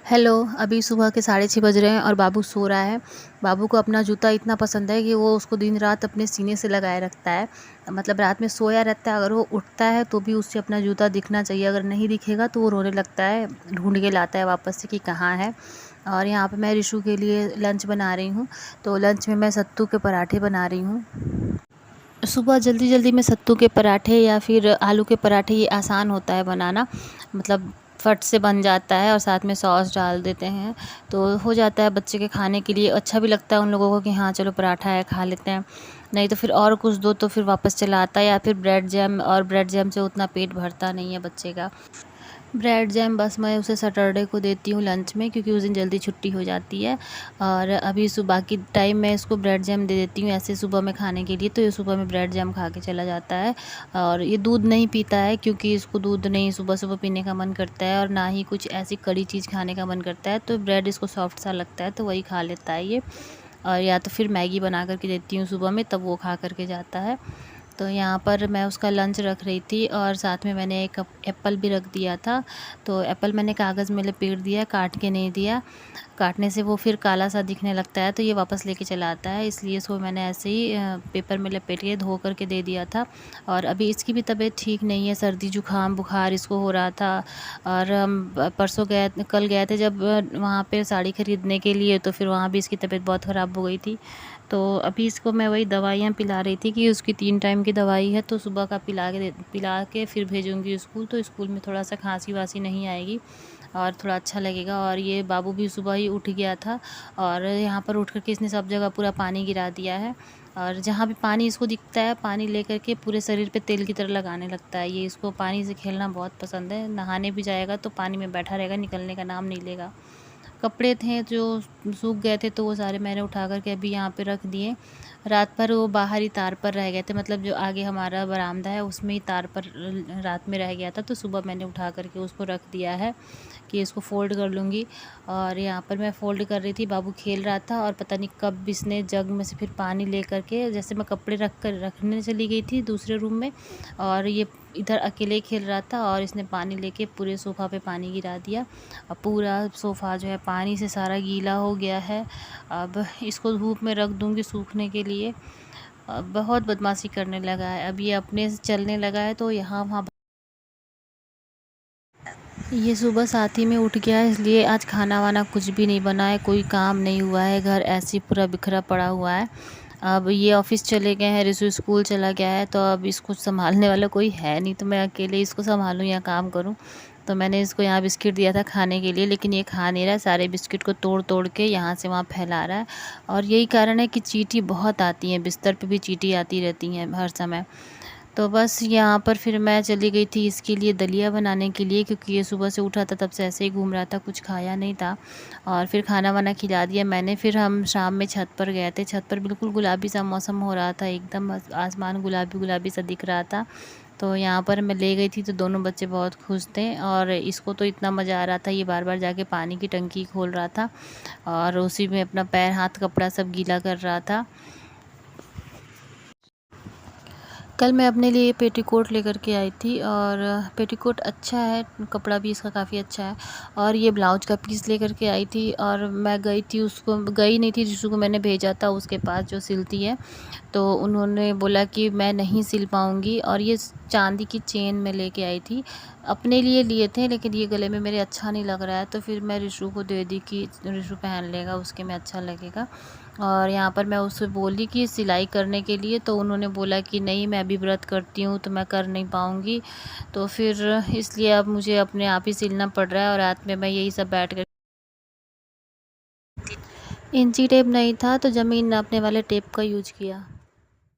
Hello, अभी सुबह के 6:30 बज रहे हैं और बाबू सो रहा है। बाबू को अपना जूता इतना पसंद है कि वो उसको दिन-रात अपने सीने से लगाए रखता है। मतलब रात में सोया रहता है, अगर वो उठता है तो भी उसे अपना जूता दिखना चाहिए, अगर नहीं दिखेगा तो वो रोने लगता है, ढूँढ के लाता है वापस से कि कहाँ है। और यहाँ पे मैं रिशु के लिए लंच बना रही हूँ, तो लंच में मैं सत्तू के पराठे बना रही हूँ। सुबह जल्दी-जल्दी में सत्तू के पराठे या फिर आलू के पराठे, ये आसान होता है बनाना, मतलब फट से बन जाता है और साथ में सॉस डाल देते हैं तो हो जाता है बच्चे के खाने के लिए। अच्छा भी लगता है उन लोगों को कि हाँ चलो पराठा है, खा लेते हैं। नहीं तो फिर और कुछ दो तो फिर वापस चला आता है, या फिर ब्रेड जैम, और ब्रेड जैम से उतना पेट भरता नहीं है बच्चे का। ब्रेड जैम बस मैं उसे सैटरडे को देती हूँ लंच में, क्योंकि उस दिन जल्दी छुट्टी हो जाती है। और अभी सुबह की टाइम मैं इसको ब्रेड जैम दे देती हूँ ऐसे सुबह में खाने के लिए, तो ये सुबह में ब्रेड जैम खा के चला जाता है। और ये दूध नहीं पीता है, क्योंकि इसको दूध नहीं सुबह सुबह पीने का मन करता है, और ना ही कुछ ऐसी कड़ी चीज़ खाने का मन करता है। तो ब्रेड इसको सॉफ्ट सा लगता है तो वही खा लेता है ये। और या तो फिर मैगी बना करके देती हूँ सुबह में, तब वो खा करके जाता है। तो यहाँ पर मैं उसका लंच रख रही थी और साथ में मैंने एक एप्पल भी रख दिया था। तो एप्पल मैंने कागज़ में लपेट दिया, काट के नहीं दिया। काटने से वो फिर काला सा दिखने लगता है तो ये वापस लेके चला आता है, इसलिए इसको मैंने ऐसे ही पेपर में लपेट के धो करके दे दिया था। और अभी इसकी भी तबीयत ठीक नहीं है, सर्दी जुकाम बुखार इसको हो रहा था। और हम कल गए थे जब वहाँ पे साड़ी ख़रीदने के लिए, तो फिर वहाँ भी इसकी तबीयत बहुत ख़राब हो गई थी। तो अभी इसको मैं वही दवाइयाँ पिला रही थी कि उसकी 3 टाइम की दवाई है, तो सुबह का पिला के फिर भेजूँगी स्कूल, तो स्कूल में थोड़ा सा खांसी वासी नहीं आएगी और थोड़ा अच्छा लगेगा। और ये बाबू भी सुबह ही उठ गया था, और यहाँ पर उठ कर के इसने सब जगह पूरा पानी गिरा दिया है। और जहाँ भी पानी इसको दिखता है, पानी लेकर के पूरे शरीर पे तेल की तरह लगाने लगता है। ये इसको पानी से खेलना बहुत पसंद है, नहाने भी जाएगा तो पानी में बैठा रहेगा, निकलने का नाम नहीं लेगा। कपड़े थे जो सूख गए थे तो वो सारे मैंने उठा कर के अभी यहाँ पे रख दिए। रात भर वो बाहर ही तार पर रह गए थे, मतलब जो आगे हमारा बरामदा है उसमें ही तार पर रात में रह गया था, तो सुबह मैंने उठा कर के उसको रख दिया है कि इसको फ़ोल्ड कर लूँगी। और यहाँ पर मैं फ़ोल्ड कर रही थी, बाबू खेल रहा था और पता नहीं कब इसने जग में से फिर पानी ले कर के, जैसे मैं कपड़े रखने चली गई थी दूसरे रूम में, और ये इधर अकेले खेल रहा था और इसने पानी लेके पूरे सोफ़ा पे पानी गिरा दिया। और पूरा सोफ़ा जो है पानी से सारा गीला हो गया है। अब इसको धूप में रख दूँगी सूखने के लिए। बहुत बदमाशी करने लगा है, अब ये अपने से चलने लगा है तो यहाँ वहाँ। ये सुबह साथ ही में उठ गया है, इसलिए आज खाना वाना कुछ भी नहीं बना है, कोई काम नहीं हुआ है, घर ऐसे ही पूरा बिखरा पड़ा हुआ है। अब ये ऑफ़िस चले गए हैं, रिशु स्कूल चला गया है, तो अब इसको सँभालने वाला कोई है नहीं, तो मैं अकेले इसको सँभालूँ या काम करूँ। तो मैंने इसको यहाँ बिस्किट दिया था खाने के लिए, लेकिन ये खा नहीं रहा है, सारे बिस्किट को तोड़-तोड़ के यहाँ से वहाँ फैला रहा है। और यही कारण है कि चींटी बहुत आती हैं, बिस्तर पे भी चींटी आती रहती हैं हर समय। तो बस यहाँ पर फिर मैं चली गई थी इसके लिए दलिया बनाने के लिए, क्योंकि ये सुबह से उठा था तब से ऐसे ही घूम रहा था, कुछ खाया नहीं था। और फिर खाना वाना खिला दिया मैंने। फिर हम शाम में छत पर गए थे, छत पर बिल्कुल गुलाबी सा मौसम हो रहा था, एकदम आसमान गुलाबी गुलाबी सा दिख रहा था। तो यहाँ पर मैं ले गई थी तो दोनों बच्चे बहुत खुश थे, और इसको तो इतना मज़ा आ रहा था, ये बार बार जाके पानी की टंकी खोल रहा था और उसी में अपना पैर हाथ कपड़ा सब गीला कर रहा था। कल मैं अपने लिए पेटीकोट लेकर के आई थी, और पेटीकोट अच्छा है, कपड़ा भी इसका काफ़ी अच्छा है। और ये ब्लाउज का पीस लेकर के आई थी, और मैं गई नहीं थी, जिसको मैंने भेजा था उसके पास जो सिलती है, तो उन्होंने बोला कि मैं नहीं सिल पाऊँगी। और ये चांदी की चेन मैं लेके आई थी, अपने लिए थे, लेकिन ये गले में मेरे अच्छा नहीं लग रहा है, तो फिर मैं रिशु को दे दी कि रिशु पहन लेगा, उसके में अच्छा लगेगा। और यहाँ पर मैं उससे बोली कि सिलाई करने के लिए, तो उन्होंने बोला कि नहीं मैं अभी व्रत करती हूँ तो मैं कर नहीं पाऊँगी। तो फिर इसलिए अब मुझे अपने आप ही सिलना पड़ रहा है, और रात में मैं यही सब बैठ कर, इंची टेप नहीं था तो ज़मीन नापने वाले टेप का यूज किया।